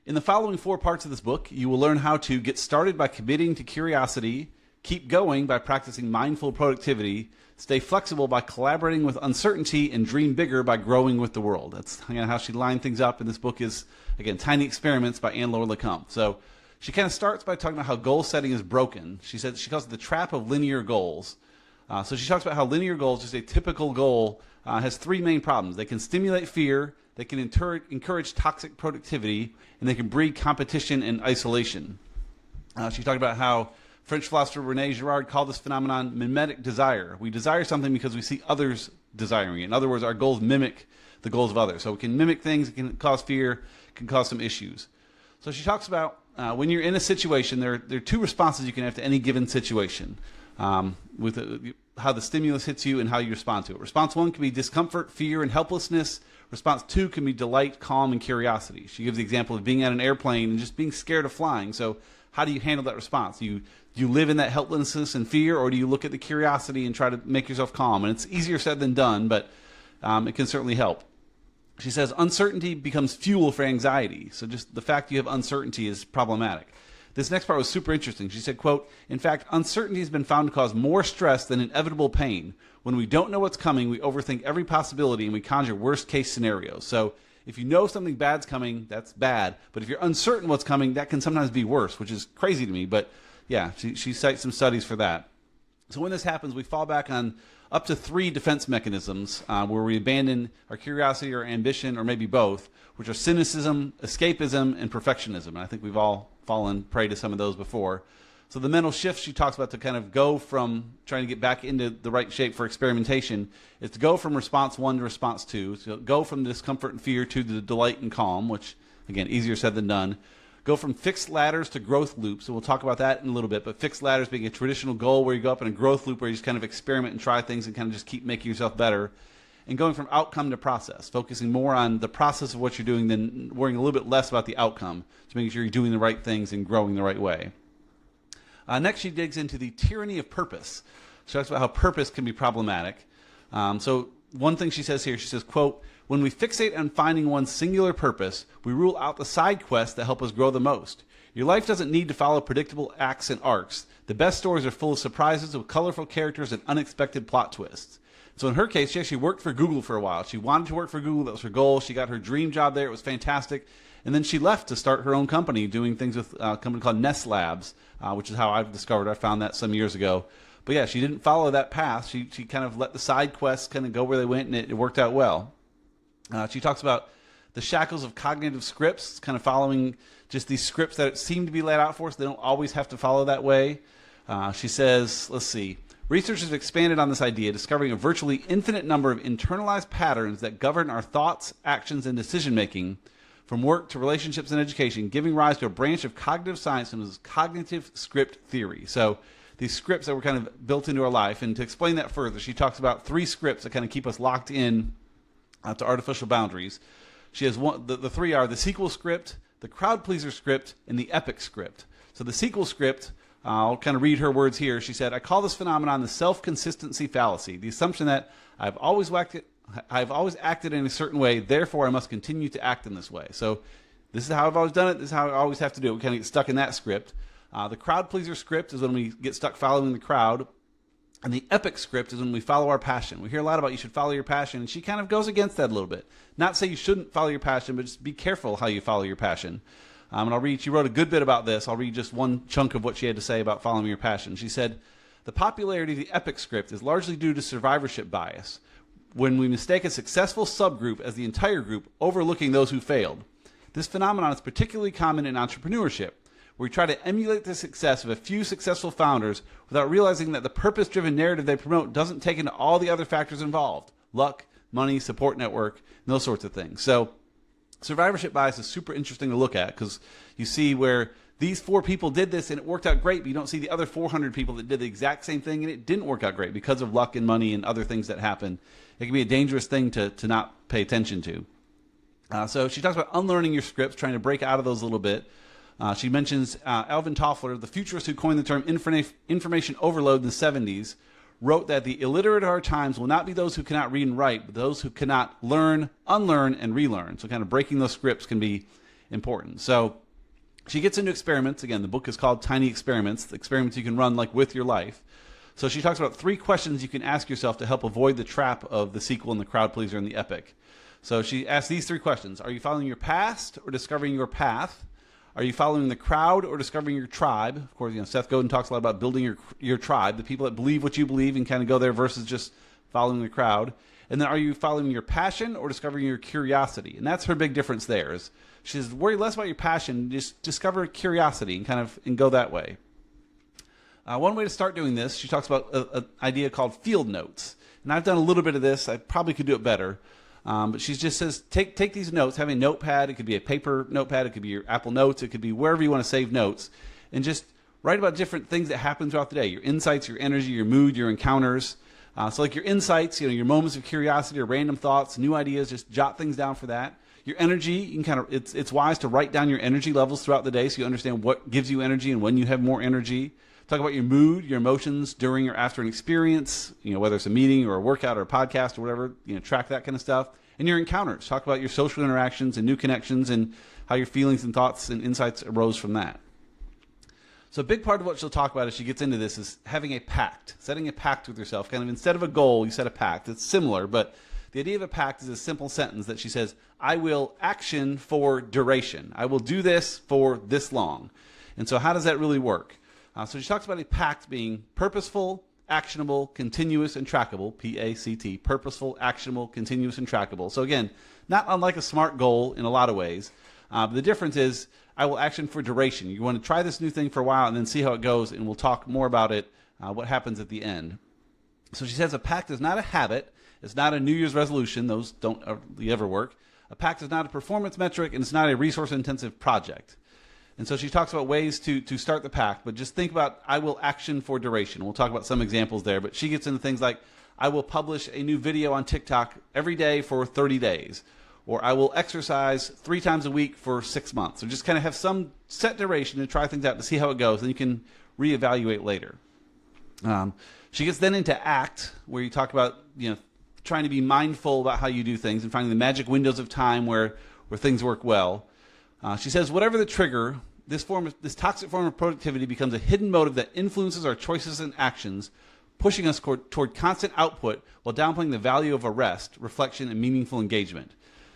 In the following 4 parts of this book, you will learn how to get started by committing to curiosity, keep going by practicing mindful productivity, stay flexible by collaborating with uncertainty, and dream bigger by growing with the world. That's how she lined things up. And this book is, again, Tiny Experiments by Ann-Laure Le Cunff. So she kind of starts by talking about how goal setting is broken. She said she calls it the trap of linear goals. So she talks about how linear goals, just a typical goal, has 3 main problems. They can stimulate fear, they can encourage toxic productivity, and they can breed competition and isolation. She talked about how French philosopher René Girard called this phenomenon mimetic desire. We desire something because we see others desiring it. In other words, our goals mimic the goals of others. So we can mimic things, it can cause fear, it can cause some issues. So she talks about when you're in a situation, there are 2 responses you can have to any given situation, with how the stimulus hits you and how you respond to it. Response 1 can be discomfort, fear, and helplessness. Response 2 can be delight, calm, and curiosity. She gives the example of being on an airplane and just being scared of flying. So how do you handle that response? Do you live in that helplessness and fear, or do you look at the curiosity and try to make yourself calm? And it's easier said than done, but it can certainly help. She says uncertainty becomes fuel for anxiety. So just the fact you have uncertainty is problematic. This next part was super interesting. She said, quote, "In fact, uncertainty has been found to cause more stress than inevitable pain. When we don't know what's coming, we overthink every possibility and we conjure worst case scenarios." So if you know something bad's coming, that's bad. But if you're uncertain what's coming, that can sometimes be worse, which is crazy to me. But yeah, she cites some studies for that. So when this happens, we fall back on up to 3 defense mechanisms where we abandon our curiosity or ambition, or maybe both, which are cynicism, escapism, and perfectionism. And I think we've all fallen prey to some of those before. So the mental shift she talks about to kind of go from trying to get back into the right shape for experimentation is to go from response 1 to response 2. So go from discomfort and fear to the delight and calm, which, again, easier said than done. Go from fixed ladders to growth loops. So we'll talk about that in a little bit. But fixed ladders being a traditional goal where you go up in a growth loop where you just kind of experiment and try things and kind of just keep making yourself better. And going from outcome to process, focusing more on the process of what you're doing than worrying a little bit less about the outcome, to making sure you're doing the right things and growing the right way. Next, she digs into the tyranny of purpose. She talks about how purpose can be problematic. So one thing she says here, she says, quote, "When we fixate on finding one's singular purpose, we rule out the side quests that help us grow the most. Your life doesn't need to follow predictable acts and arcs. The best stories are full of surprises with colorful characters and unexpected plot twists." So in her case, she actually worked for Google for a while. She wanted to work for Google. That was her goal. She got her dream job there. It was fantastic. And then she left to start her own company, doing things with a company called Nest Labs, which is how I've discovered. I found that some years ago. But yeah, she didn't follow that path. She kind of let the side quests kind of go where they went, and it worked out well. She talks about the shackles of cognitive scripts, kind of following just these scripts that seem to be laid out for us. They don't always have to follow that way. She says, let's see, researchers have expanded on this idea, discovering a virtually infinite number of internalized patterns that govern our thoughts, actions, and decision-making, from work to relationships and education, giving rise to a branch of cognitive science known as cognitive script theory. So these scripts that were kind of built into our life. And to explain that further, she talks about 3 scripts that kind of keep us locked in to artificial boundaries. She has the 3 are the sequel script, the crowd pleaser script, and the epic script. So the sequel script, I'll kind of read her words here. She said, "I call this phenomenon the self-consistency fallacy, the assumption that I've always acted in a certain way, therefore I must continue to act in this way." So this is how I've always done it, this is how I always have to do it. We kind of get stuck in that script. The crowd pleaser script is when we get stuck following the crowd. And the epic script is when we follow our passion. We hear a lot about you should follow your passion, and she kind of goes against that a little bit. Not say you shouldn't follow your passion, but just be careful how you follow your passion. And she wrote a good bit about this. I'll read just one chunk of what she had to say about following your passion. She said, "The popularity of the epic script is largely due to survivorship bias, when we mistake a successful subgroup as the entire group, overlooking those who failed. This phenomenon is particularly common in entrepreneurship, where we try to emulate the success of a few successful founders without realizing that the purpose-driven narrative they promote doesn't take into all the other factors involved: luck, money, support network, and those sorts of things." So survivorship bias is super interesting to look at, because you see where these 4 people did this and it worked out great, but you don't see the other 400 people that did the exact same thing and it didn't work out great because of luck and money and other things that happen. It can be a dangerous thing to not pay attention to. So she talks about unlearning your scripts, trying to break out of those a little bit. She mentions Alvin Toffler, the futurist who coined the term information overload in the 70s, wrote that the illiterate of our times will not be those who cannot read and write, but those who cannot learn, unlearn, and relearn. So kind of breaking those scripts can be important. So she gets into experiments. Again, the book is called Tiny Experiments, the experiments you can run like with your life. So she talks about 3 questions you can ask yourself to help avoid the trap of the sequel and the crowd pleaser and the epic. So she asks these 3 questions. Are you following your past or discovering your path? Are you following the crowd or discovering your tribe? Of course, Seth Godin talks a lot about building your tribe, the people that believe what you believe and kind of go there versus just following the crowd. And then are you following your passion or discovering your curiosity? And that's her big difference there. Is she says, worry less about your passion, just discover curiosity and go that way. One way to start doing this, she talks about an idea called field notes. And I've done a little bit of this. I probably could do it better. But she just says, take these notes, have a notepad. It could be a paper notepad. It could be your Apple Notes. It could be wherever you want to save notes. And just write about different things that happen throughout the day, your insights, your energy, your mood, your encounters. So like your insights, your moments of curiosity or random thoughts, new ideas, just jot things down for that. Your energy, you can it's wise to write down your energy levels throughout the day so you understand what gives you energy and when you have more energy. Talk about your mood, your emotions during or after an experience, whether it's a meeting or a workout or a podcast or whatever, track that kind of stuff. And your encounters. Talk about your social interactions and new connections and how your feelings and thoughts and insights arose from that. So a big part of what she'll talk about as she gets into this is having a pact, setting a pact with yourself. Kind of instead of a goal, you set a pact. It's similar, but the idea of a pact is a simple sentence that she says, I will action for duration. I will do this for this long. And so how does that really work? So she talks about a pact being purposeful, actionable, continuous, and trackable, PACT, purposeful, actionable, continuous, and trackable. So again, not unlike a SMART goal in a lot of ways. But the difference is I will action for duration. You want to try this new thing for a while and then see how it goes, and we'll talk more about it, what happens at the end. So she says a pact is not a habit. It's not a New Year's resolution. Those don't really ever work. A pact is not a performance metric, and it's not a resource-intensive project. And so she talks about ways to start the pact, but just think about I will action for duration. We'll talk about some examples there, but she gets into things like I will publish a new video on TikTok every day for 30 days, or I will exercise 3 times a week for 6 months, or just kind of have some set duration and try things out to see how it goes, and you can reevaluate later. She gets then into ACT, where you talk about trying to be mindful about how you do things and finding the magic windows of time where things work well. She says, whatever the trigger, this toxic form of productivity becomes a hidden motive that influences our choices and actions, pushing us toward constant output while downplaying the value of a rest, reflection, and meaningful engagement.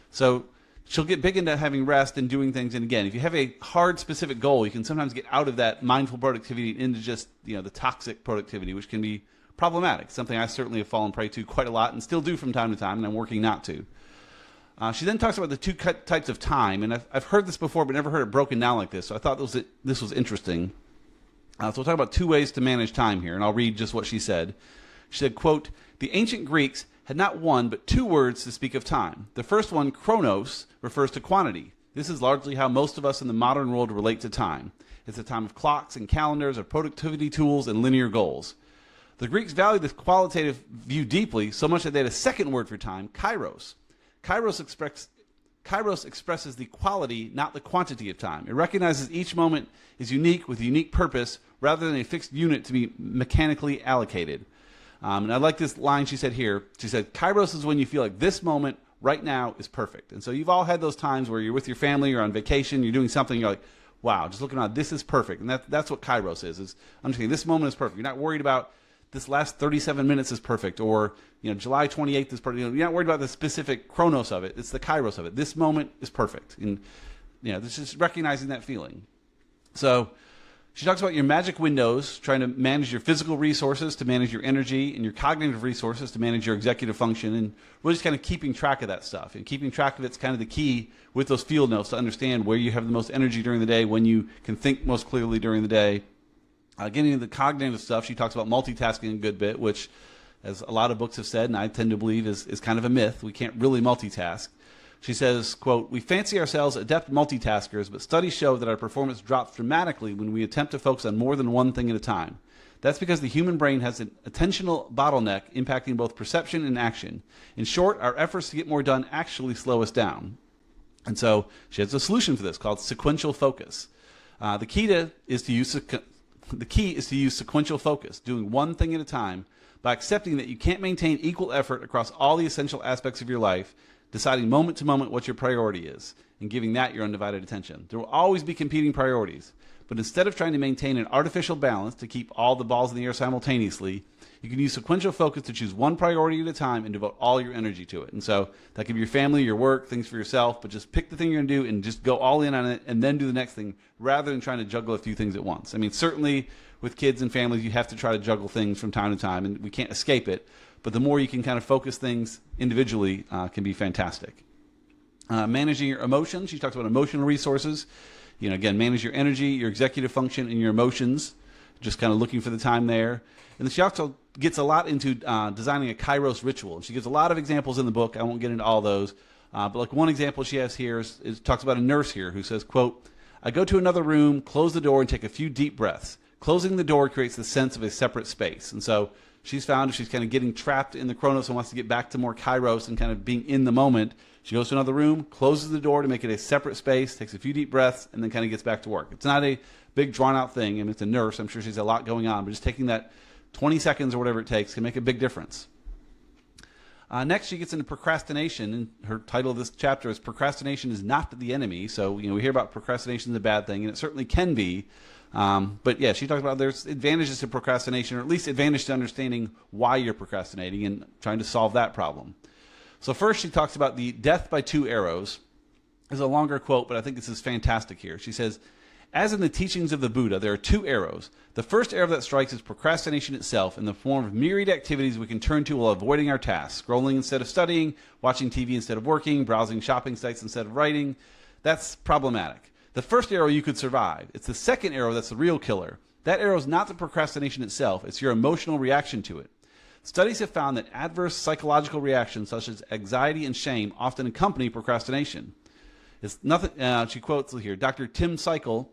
So she'll get big into having rest and doing things. And again, if you have a hard, specific goal, you can sometimes get out of that mindful productivity into just the toxic productivity, which can be problematic. Something I certainly have fallen prey to quite a lot and still do from time to time, and I'm working not to. She then talks about the 2 types of time, and I've heard this before but never heard it broken down like this, so I thought this was interesting. So we'll talk about 2 ways to manage time here, and I'll read just what she said. She said, quote, the ancient Greeks had not 1 but 2 words to speak of time. The first one, Chronos, refers to quantity. This is largely how most of us in the modern world relate to time. It's a time of clocks and calendars, of productivity tools, and linear goals. The Greeks valued this qualitative view deeply, so much that they had a second word for time, Kairos. Kairos expresses the quality, not the quantity of time. It recognizes each moment is unique with a unique purpose rather than a fixed unit to be mechanically allocated. And I like this line she said here. She said, Kairos is when you feel like this moment right now is perfect. And so you've all had those times where you're with your family, you're on vacation, you're doing something, you're like, wow, just looking around, this is perfect. And that's what Kairos is understanding this moment is perfect. You're not worried about this last 37 minutes is perfect, or July 28th is perfect. You're not worried about the specific chronos of it. It's the kairos of it. This moment is perfect. And this is recognizing that feeling. So she talks about your magic windows, trying to manage your physical resources to manage your energy, and your cognitive resources to manage your executive function, and really just kind of keeping track of that stuff. And keeping track of it's kind of the key with those field notes to understand where you have the most energy during the day, when you can think most clearly during the day. Getting into the cognitive stuff, she talks about multitasking a good bit, which, as a lot of books have said, and I tend to believe is kind of a myth. We can't really multitask. She says, quote, we fancy ourselves adept multitaskers, but studies show that our performance drops dramatically when we attempt to focus on more than one thing at a time. That's because the human brain has an attentional bottleneck impacting both perception and action. In short, our efforts to get more done actually slow us down. And so she has a solution for this called sequential focus. The key is to use sequential focus, doing one thing at a time, by accepting that you can't maintain equal effort across all the essential aspects of your life. deciding moment to moment what your priority is and giving that your undivided attention. There will always be competing priorities, but instead of trying to maintain an artificial balance to keep all the balls in the air simultaneously, you can use sequential focus to choose one priority at a time and devote all your energy to it. And so that could be your family, your work, things for yourself, but just pick the thing you're going to do and just go all in on it and then do the next thing rather than trying to juggle a few things at once. I mean, certainly with kids and families, you have to try to juggle things from time to time, and we can't escape it. But the more you can kind of focus things individually can be fantastic. Managing your emotions. She talks about emotional resources. Again, manage your energy, your executive function, and your emotions. Just kind of looking for the time there. And then she also gets a lot into designing a Kairos ritual. And she gives a lot of examples in the book. I won't get into all those. But like one example she has here is talks about a nurse here who says, quote, "I go to another room, close the door, and take a few deep breaths. Closing the door creates the sense of a separate space." And so she's found if she's kind of getting trapped in the Chronos and wants to get back to more Kairos and kind of being in the moment, she goes to another room, closes the door to make it a separate space, takes a few deep breaths, and then kind of gets back to work. It's not a big drawn-out thing. I mean, it's a nurse. I'm sure she's a lot going on, but just taking that 20 seconds or whatever it takes can make a big difference. Next, she gets into procrastination, and her title of this chapter is "Procrastination is Not the Enemy." So, we hear about procrastination as a bad thing, and it certainly can be. But yeah, she talks about there's advantages to procrastination, or at least advantage to understanding why you're procrastinating and trying to solve that problem. So first, she talks about the death by two arrows. It's a longer quote, but I think this is fantastic here. She says, "As in the teachings of the Buddha, there are two arrows. The first arrow that strikes is procrastination itself in the form of myriad activities we can turn to while avoiding our tasks. Scrolling instead of studying, watching TV instead of working, browsing shopping sites instead of writing. That's problematic. The first arrow you could survive. It's the second arrow that's the real killer. That arrow is not the procrastination itself. It's your emotional reaction to it. Studies have found that adverse psychological reactions such as anxiety and shame often accompany procrastination." It's nothing. She quotes here Dr. Tim Cycle.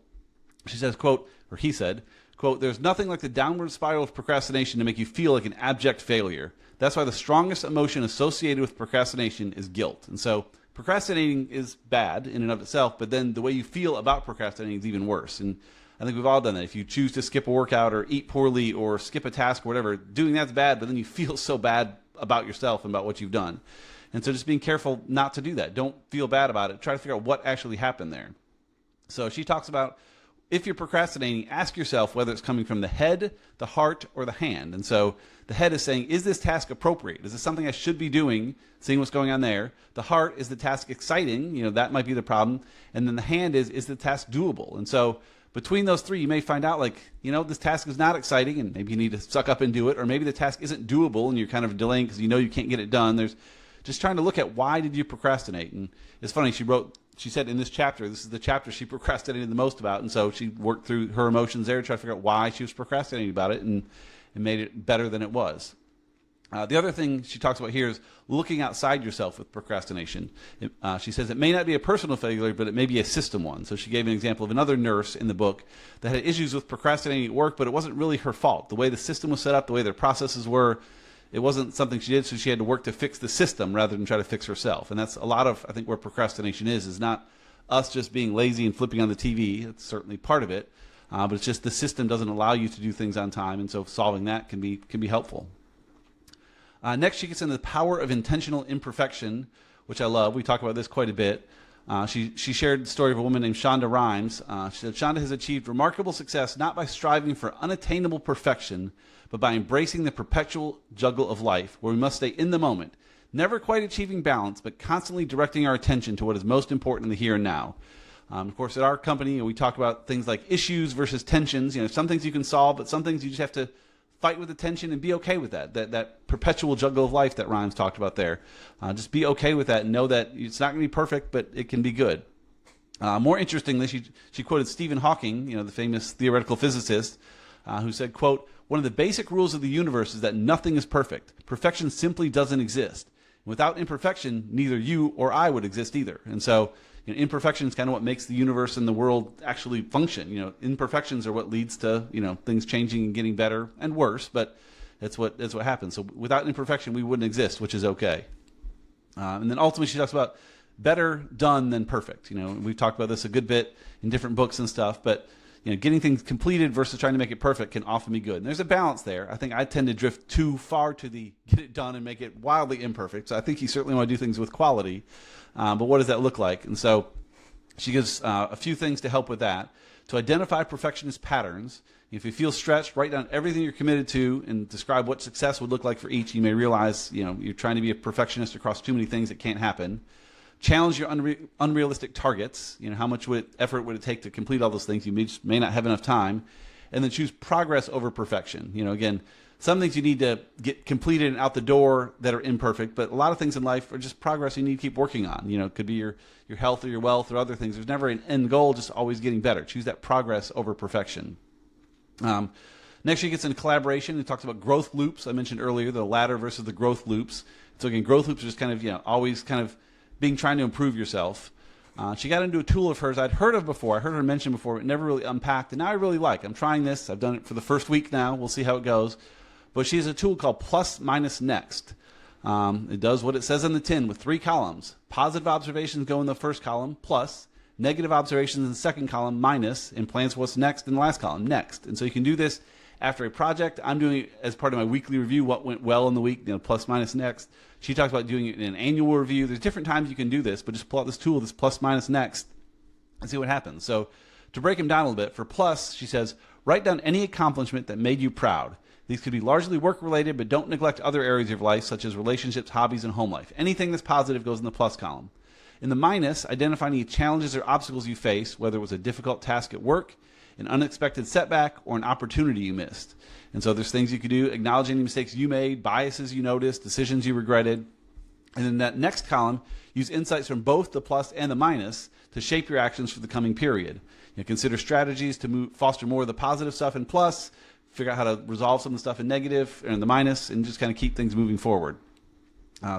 She says, quote, or he said, quote, "There's nothing like the downward spiral of procrastination to make you feel like an abject failure. That's why the strongest emotion associated with procrastination is guilt." And so procrastinating is bad in and of itself, but then the way you feel about procrastinating is even worse. And I think we've all done that. If you choose to skip a workout or eat poorly or skip a task or whatever, doing that's bad, but then you feel so bad about yourself and about what you've done. And so just being careful not to do that. Don't feel bad about it. Try to figure out what actually happened there. So she talks about if you're procrastinating, ask yourself whether it's coming from the head, the heart, or the hand. And so the head is saying, is this task appropriate? Is this something I should be doing, seeing what's going on there? The heart, is the task exciting? That might be the problem. And then the hand is the task doable? And so between those three, you may find out this task is not exciting and maybe you need to suck up and do it, or maybe the task isn't doable and you're kind of delaying because you can't get it done. There's just trying to look at why did you procrastinate. And it's funny, she said in this chapter, this is the chapter she procrastinated the most about, and so she worked through her emotions there to try to figure out why she was procrastinating about it and made it better than it was. The other thing she talks about here is looking outside yourself with procrastination. She says it may not be a personal failure, but it may be a system one. So she gave an example of another nurse in the book that had issues with procrastinating at work, but it wasn't really her fault. The way the system was set up, the way their processes were, it wasn't something she did, so she had to work to fix the system rather than try to fix herself. And that's a lot of, I think, where procrastination is not us just being lazy and flipping on the TV. It's certainly part of it, but it's just the system doesn't allow you to do things on time, and so solving that can be helpful. Next, she gets into the power of intentional imperfection, which I love. We talk about this quite a bit. She shared the story of a woman named Shonda Rhimes. She said, "Shonda has achieved remarkable success not by striving for unattainable perfection, but by embracing the perpetual juggle of life, where we must stay in the moment, never quite achieving balance, but constantly directing our attention to what is most important in the here and now." Of course, at our company, we talk about things like issues versus tensions. Some things you can solve, but some things you just have to fight with the tension and be okay with that perpetual juggle of life that Rhimes talked about there. Just be okay with that and know that it's not going to be perfect, but it can be good. More interestingly, she quoted Stephen Hawking, the famous theoretical physicist, who said, quote, "One of the basic rules of the universe is that nothing is perfect. Perfection simply doesn't exist. Without imperfection, neither you or I would exist either." And so imperfection is kind of what makes the universe and the world actually function. Imperfections are what leads to things changing and getting better and worse, but that's what happens. So without imperfection, we wouldn't exist, which is okay. And then ultimately, she talks about better done than perfect. We've talked about this a good bit in different books and stuff, but getting things completed versus trying to make it perfect can often be good. And there's a balance there. I think I tend to drift too far to the get it done and make it wildly imperfect. So I think you certainly want to do things with quality. But what does that look like? And so she gives a few things to help with that. To identify perfectionist patterns. If you feel stretched, write down everything you're committed to and describe what success would look like for each. You may realize you're trying to be a perfectionist across too many things that can't happen. Challenge your unrealistic targets. How much effort would it take to complete all those things? You may not have enough time. And then choose progress over perfection. Again, some things you need to get completed and out the door that are imperfect, but a lot of things in life are just progress you need to keep working on. It could be your health or your wealth or other things. There's never an end goal, just always getting better. Choose that progress over perfection. Next, she gets into collaboration. It talks about growth loops. I mentioned earlier the ladder versus the growth loops. So again, growth loops are just kind of, always kind of trying to improve yourself. She got into a tool of hers I'd heard of before. I heard her mention before, but never really unpacked. And now I really like. I'm trying this. I've done it for the first week now. We'll see how it goes. But she has a tool called plus minus next. It does what it says on the tin with 3 columns. Positive observations go in the first column, plus. Negative observations in the second column, minus. And plans for what's next in the last column, next. And so you can do this after a project. I'm doing it as part of my weekly review, what went well in the week, plus minus next. She talks about doing it in an annual review. There's different times you can do this, but just pull out this tool, this plus minus next, and see what happens. So to break them down a little bit, for plus, she says, write down any accomplishment that made you proud. These could be largely work-related, but don't neglect other areas of life, such as relationships, hobbies, and home life. Anything that's positive goes in the plus column. In the minus, identify any challenges or obstacles you face, whether it was a difficult task at work, an unexpected setback, or an opportunity you missed. And so there's things you could do, acknowledge any mistakes you made, biases you noticed, decisions you regretted. And in that next column, use insights from both the plus and the minus to shape your actions for the coming period. Consider strategies to foster more of the positive stuff in plus, figure out how to resolve some of the stuff in negative and the minus, and just kind of keep things moving forward.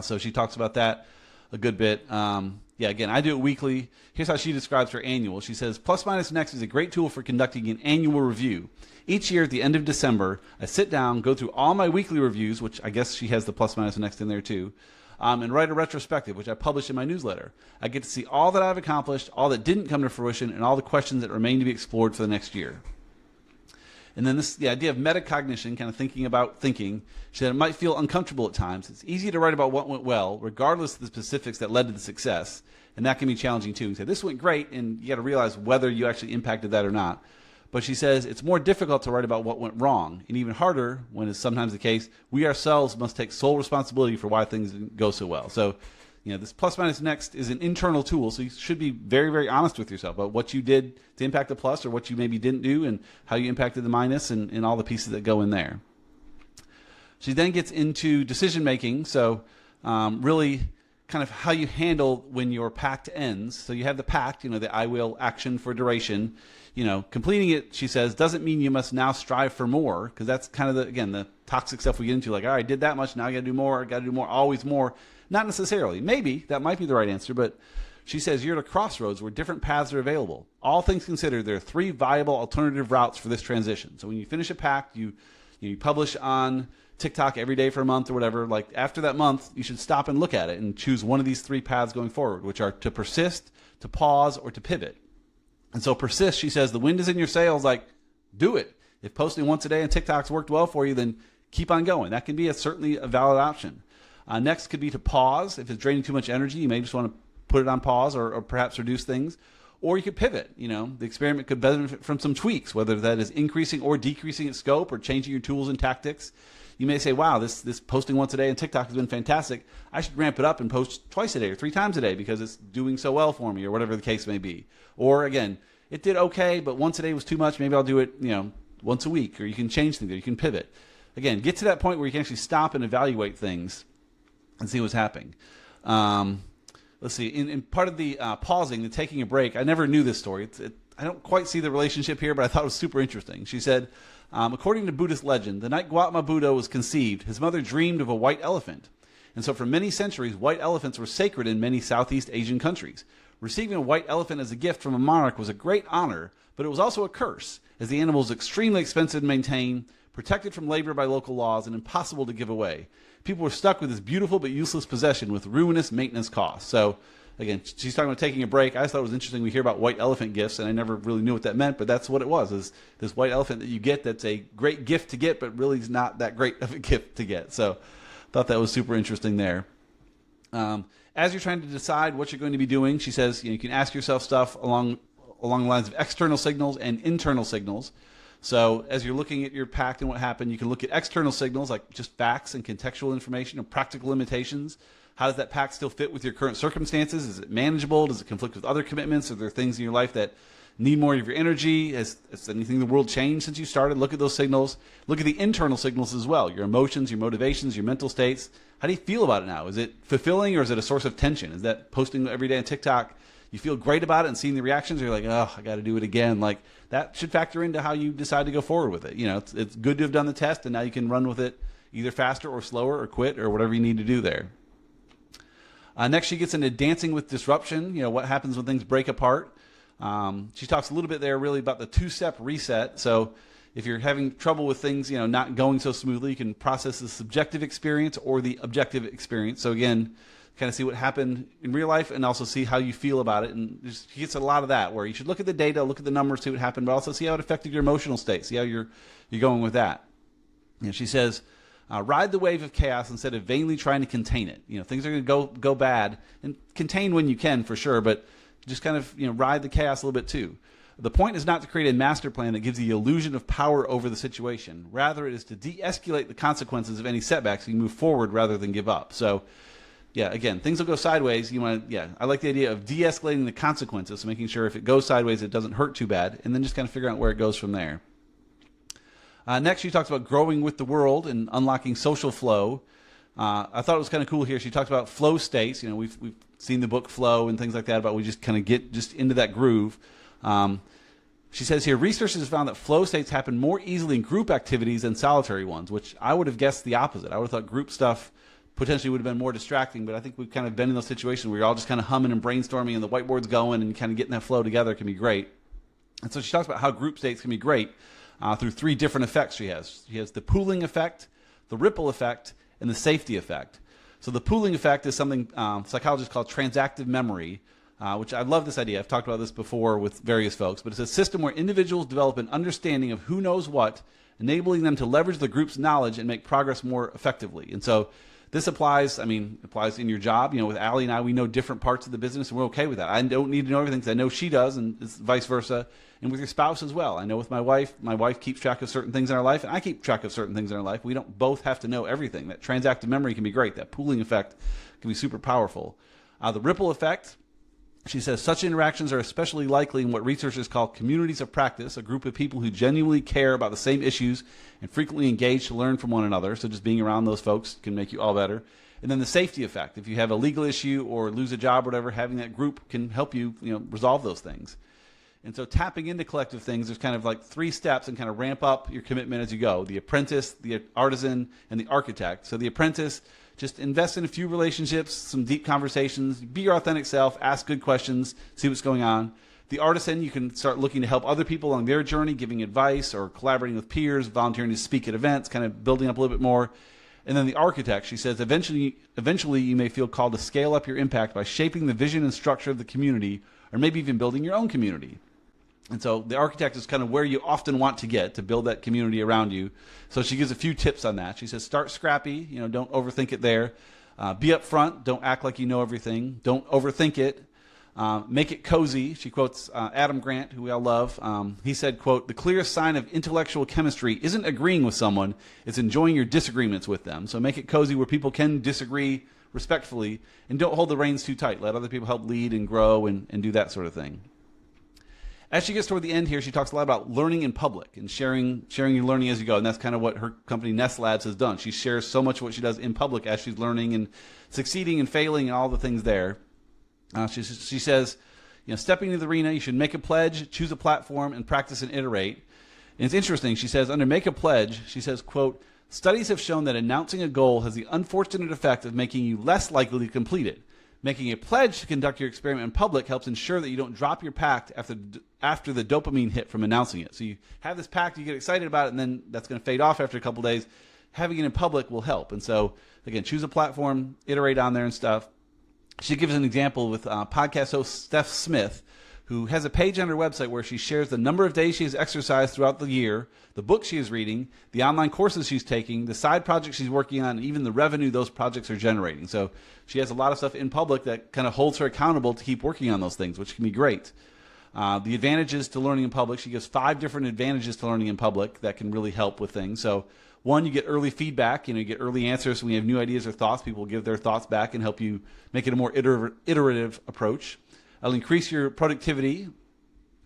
So she talks about that a good bit. Again, I do it weekly. Here's how she describes her annual. She says, plus minus next is a great tool for conducting an annual review. Each year at the end of December, I sit down, go through all my weekly reviews, which I guess she has the plus minus next in there too, and write a retrospective, which I publish in my newsletter. I get to see all that I've accomplished, all that didn't come to fruition, and all the questions that remain to be explored for the next year. And then the idea of metacognition, kind of thinking about thinking, she said it might feel uncomfortable at times. It's easy to write about what went well, regardless of the specifics that led to the success, and that can be challenging too. You say, this went great, and you got to realize whether you actually impacted that or not. But she says it's more difficult to write about what went wrong, and even harder, when is sometimes the case, we ourselves must take sole responsibility for why things didn't go so well. So, this plus minus next is an internal tool, so you should be very, very honest with yourself about what you did to impact the plus or what you maybe didn't do and how you impacted the minus and all the pieces that go in there. She then gets into decision making, so really kind of how you handle when your PACT ends. So you have the PACT, the I will action for duration. Completing it, she says, doesn't mean you must now strive for more, because that's kind of the toxic stuff we get into, like, all right, I did that much, now I got to do more, always more. Not necessarily. Maybe that might be the right answer, but she says you're at a crossroads where different paths are available. All things considered, there are 3 viable alternative routes for this transition. So when you finish a PACT, you publish on TikTok every day for a month or whatever. Like after that month, you should stop and look at it and choose one of these 3 paths going forward, which are to persist, to pause, or to pivot. And so persist, she says, the wind is in your sails, like do it. If posting once a day on TikTok's worked well for you, then keep on going. That can be certainly a valid option. Next could be to pause. If it's draining too much energy, you may just want to put it on pause or perhaps reduce things. Or you could pivot. The experiment could benefit from some tweaks, whether that is increasing or decreasing its scope or changing your tools and tactics. You may say, wow, this posting once a day on TikTok has been fantastic. I should ramp it up and post twice a day or 3 times a day because it's doing so well for me, or whatever the case may be. Or again, it did okay, but once a day was too much. Maybe I'll do it, once a week, or you can change things, or you can pivot. Again, get to that point where you can actually stop and evaluate things and see what's happening. Let's see. In part of the pausing, the taking a break, I never knew this story. I don't quite see the relationship here, but I thought it was super interesting. She said, according to Buddhist legend, the night Gautama Buddha was conceived, his mother dreamed of a white elephant. And so for many centuries, white elephants were sacred in many Southeast Asian countries. Receiving a white elephant as a gift from a monarch was a great honor, but it was also a curse, as the animal was extremely expensive to maintain, protected from labor by local laws, and impossible to give away. People were stuck with this beautiful but useless possession with ruinous maintenance costs. So again, she's talking about taking a break. I just thought it was interesting. We hear about white elephant gifts, and I never really knew what that meant, but that's what it was, is this white elephant that you get that's a great gift to get, but really is not that great of a gift to get. So thought that was super interesting there. As you're trying to decide what you're going to be doing, she says, you can ask yourself stuff along the lines of external signals and internal signals. So as you're looking at your PACT and what happened, you can look at external signals like just facts and contextual information and practical limitations. How does that PACT still fit with your current circumstances? Is it manageable? Does it conflict with other commitments? Are there things in your life that need more of your energy? Has anything in the world changed since you started? Look at those signals. Look at the internal signals as well, your emotions, your motivations, your mental states. How do you feel about it now? Is it fulfilling or is it a source of tension? Is that posting every day on TikTok, you feel great about it and seeing the reactions, or you're like, oh, I got to do it again? Like, that should factor into how you decide to go forward with it. It's good to have done the test, and now you can run with it either faster or slower or quit or whatever you need to do there. Next, she gets into dancing with disruption, what happens when things break apart. She talks a little bit there really about the two-step reset. So if you're having trouble with things, not going so smoothly, you can process the subjective experience or the objective experience. So again, kind of see what happened in real life and also see how you feel about it. And she gets a lot of that, where you should look at the data, look at the numbers, see what happened, but also see how it affected your emotional state, see how you're going with that. She says, ride the wave of chaos instead of vainly trying to contain it. Things are going to go bad, and contain when you can for sure, but just kind of ride the chaos a little bit too. The point is not to create a master plan that gives the illusion of power over the situation. Rather, it is to de-escalate the consequences of any setbacks so you move forward rather than give up. So yeah, again, things will go sideways. I like the idea of de-escalating the consequences, so making sure if it goes sideways, it doesn't hurt too bad, and then just kind of figure out where it goes from there. Next, she talks about growing with the world and unlocking social flow. I thought it was kind of cool here. She talks about flow states. We've seen the book Flow and things like that, about we just kind of get just into that groove. She says here, researchers have found that flow states happen more easily in group activities than solitary ones, which I would have guessed the opposite. I would have thought group stuff potentially would have been more distracting, but I think we've kind of been in those situations where you're all just kind of humming and brainstorming and the whiteboard's going and kind of getting that flow together can be great. And so she talks about how group states can be great through three different effects she has. She has the pooling effect, the ripple effect, and the safety effect. So the pooling effect is something psychologists call transactive memory, which I love this idea. I've talked about this before with various folks, but it's a system where individuals develop an understanding of who knows what, enabling them to leverage the group's knowledge and make progress more effectively. And so this applies in your job. With Allie and I, we know different parts of the business, and we're okay with that. I don't need to know everything because I know she does, and it's vice versa. And with your spouse as well. I know with my wife keeps track of certain things in our life, and I keep track of certain things in our life. We don't both have to know everything. That transactive memory can be great. That pooling effect can be super powerful. The ripple effect, she says, such interactions are especially likely in what researchers call communities of practice, a group of people who genuinely care about the same issues and frequently engage to learn from one another. So just being around those folks can make you all better. And then the safety effect. If you have a legal issue or lose a job or whatever, having that group can help you, resolve those things. And so tapping into collective things, there's kind of like three steps and kind of ramp up your commitment as you go. The apprentice, the artisan, and the architect. So the apprentice, just invest in a few relationships, some deep conversations, be your authentic self, ask good questions, see what's going on. The artisan, you can start looking to help other people along their journey, giving advice or collaborating with peers, volunteering to speak at events, kind of building up a little bit more. And then the architect, she says, eventually you may feel called to scale up your impact by shaping the vision and structure of the community, or maybe even building your own community. And so the architect is kind of where you often want to get to build that community around you. So she gives a few tips on that. She says, start scrappy, don't overthink it there. Be upfront, don't act like you know everything. Don't overthink it. Make it cozy. She quotes Adam Grant, who we all love. He said, quote, the clearest sign of intellectual chemistry isn't agreeing with someone, it's enjoying your disagreements with them. So make it cozy where people can disagree respectfully, and don't hold the reins too tight. Let other people help lead and grow and do that sort of thing. As she gets toward the end here, she talks a lot about learning in public and sharing your learning as you go. And that's kind of what her company Nest Labs has done. She shares so much of what she does in public as she's learning and succeeding and failing and all the things there. She says, stepping into the arena, you should make a pledge, choose a platform, and practice and iterate. And it's interesting. She says, under make a pledge, she says, quote, studies have shown that announcing a goal has the unfortunate effect of making you less likely to complete it. Making a pledge to conduct your experiment in public helps ensure that you don't drop your PACT after the dopamine hit from announcing it. So you have this PACT, you get excited about it, and then that's going to fade off after a couple days. Having it in public will help. And so, again, choose a platform, iterate on there and stuff. She gives an example with podcast host Steph Smith, who has a page on her website where she shares the number of days she has exercised throughout the year, the books she is reading, the online courses she's taking, the side projects she's working on, and even the revenue those projects are generating. So she has a lot of stuff in public that kind of holds her accountable to keep working on those things, which can be great. The advantages to learning in public, she gives 5 different advantages to learning in public that can really help with things. So one, you get early feedback. You get early answers. When you have new ideas or thoughts, people will give their thoughts back and help you make it a more iterative approach. It'll increase your productivity.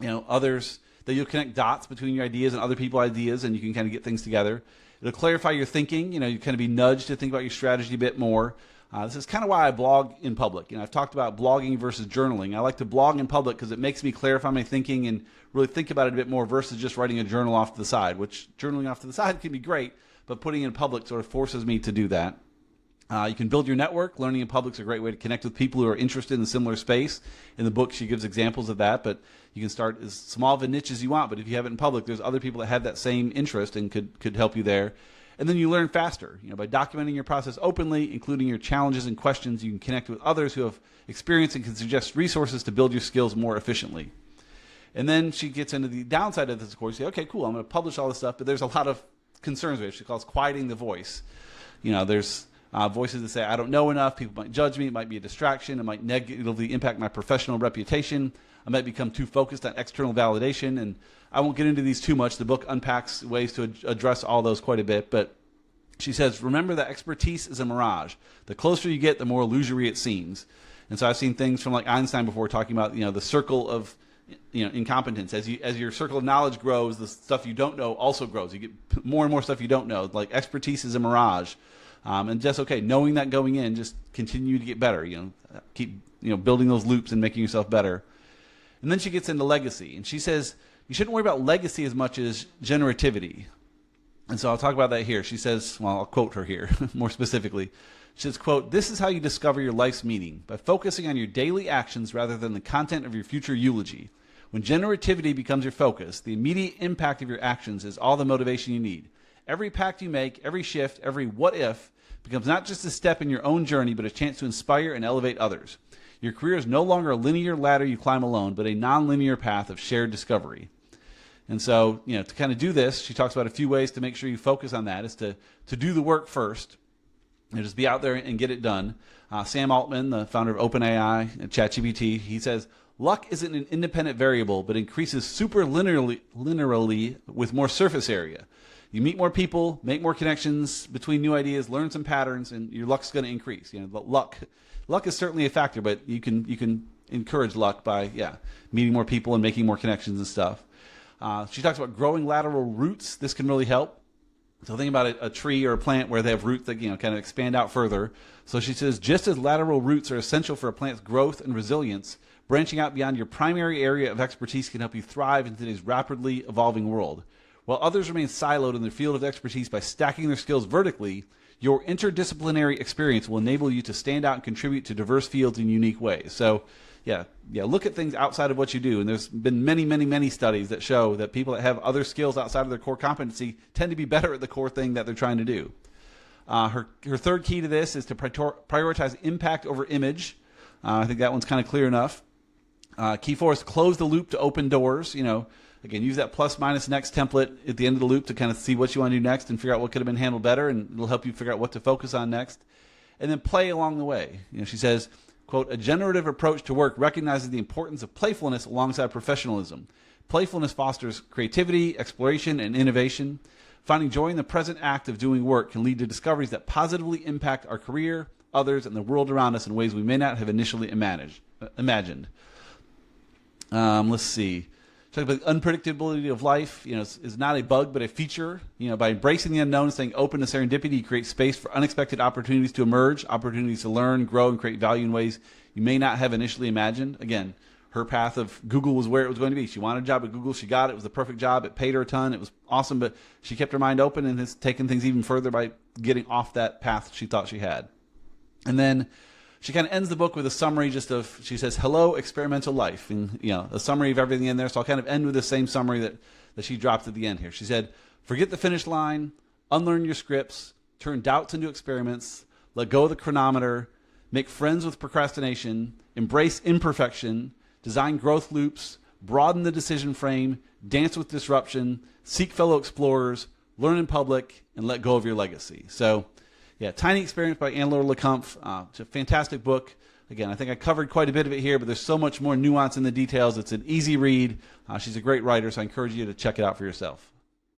Others, that you'll connect dots between your ideas and other people's ideas, and you can kind of get things together. It'll clarify your thinking. You kind of be nudged to think about your strategy a bit more. This is kind of why I blog in public. I've talked about blogging versus journaling. I like to blog in public because it makes me clarify my thinking and really think about it a bit more versus just writing a journal off to the side, which journaling off to the side can be great, but putting it in public sort of forces me to do that. You can build your network. Learning in public is a great way to connect with people who are interested in a similar space. In the book, she gives examples of that, but you can start as small of a niche as you want, but if you have it in public, there's other people that have that same interest and could help you there. And then you learn faster. By documenting your process openly, including your challenges and questions, you can connect with others who have experience and can suggest resources to build your skills more efficiently. And then she gets into the downside of this, of course. You say, okay, cool, I'm going to publish all this stuff, but there's a lot of concerns with it. She calls quieting the voice. There's voices that say, I don't know enough, people might judge me, it might be a distraction, it might negatively impact my professional reputation, I might become too focused on external validation, and I won't get into these too much. The book unpacks ways to address all those quite a bit, but she says, remember that expertise is a mirage. The closer you get, the more illusory it seems. And so I've seen things from like Einstein before talking about, the circle of incompetence. As your circle of knowledge grows, the stuff you don't know also grows. You get more and more stuff you don't know. Like expertise is a mirage. And just, knowing that going in, just continue to get better. Keep building those loops and making yourself better. And then she gets into legacy, and she says you shouldn't worry about legacy as much as generativity. And so I'll talk about that here. She says, well, I'll quote her here more specifically. She says, quote, "This is how you discover your life's meaning, by focusing on your daily actions rather than the content of your future eulogy. When generativity becomes your focus, the immediate impact of your actions is all the motivation you need. Every pact you make, every shift, every what if becomes not just a step in your own journey, but a chance to inspire and elevate others. Your career is no longer a linear ladder you climb alone, but a non-linear path of shared discovery." And so, to kind of do this, she talks about a few ways to make sure you focus on that, is to do the work first, and just be out there and get it done. Sam Altman, the founder of OpenAI and ChatGPT, he says, luck isn't an independent variable, but increases linearly with more surface area. You meet more people, make more connections between new ideas, learn some patterns, and your luck's going to increase. Luck is certainly a factor, but you can encourage luck by meeting more people and making more connections and stuff. She talks about growing lateral roots. This can really help. So think about a tree or a plant where they have roots that kind of expand out further. So she says, just as lateral roots are essential for a plant's growth and resilience, branching out beyond your primary area of expertise can help you thrive in today's rapidly evolving world. While others remain siloed in their field of expertise by stacking their skills vertically, your interdisciplinary experience will enable you to stand out and contribute to diverse fields in unique ways. So, look at things outside of what you do. And there's been many, many, many studies that show that people that have other skills outside of their core competency tend to be better at the core thing that they're trying to do. Her third key to this is to prioritize impact over image. I think that one's kind of clear enough. Key 4 is close the loop to open doors. Again, use that plus minus next template at the end of the loop to kind of see what you want to do next and figure out what could have been handled better, and it'll help you figure out what to focus on next. And then play along the way. She says, quote, "A generative approach to work recognizes the importance of playfulness alongside professionalism. Playfulness fosters creativity, exploration, and innovation. Finding joy in the present act of doing work can lead to discoveries that positively impact our career, others, and the world around us in ways we may not have initially imagined." Let's see. Talk about the unpredictability of life. Is not a bug, but a feature. By embracing the unknown and staying open to serendipity, you create space for unexpected opportunities to emerge, opportunities to learn, grow, and create value in ways you may not have initially imagined. Again, her path of Google was where it was going to be. She wanted a job at Google. She got it. It was the perfect job. It paid her a ton. It was awesome, but she kept her mind open and has taken things even further by getting off that path she thought she had. And then she kind of ends the book with a summary she says, hello, experimental life. And, a summary of everything in there. So I'll kind of end with the same summary that she dropped at the end here. She said, forget the finish line, unlearn your scripts, turn doubts into experiments, let go of the chronometer, make friends with procrastination, embrace imperfection, design growth loops, broaden the decision frame, dance with disruption, seek fellow explorers, learn in public, and let go of your legacy. So, yeah, Tiny Experiment by Ann-Laure Le Cunff. It's a fantastic book. Again, I think I covered quite a bit of it here, but there's so much more nuance in the details. It's an easy read. She's a great writer, so I encourage you to check it out for yourself.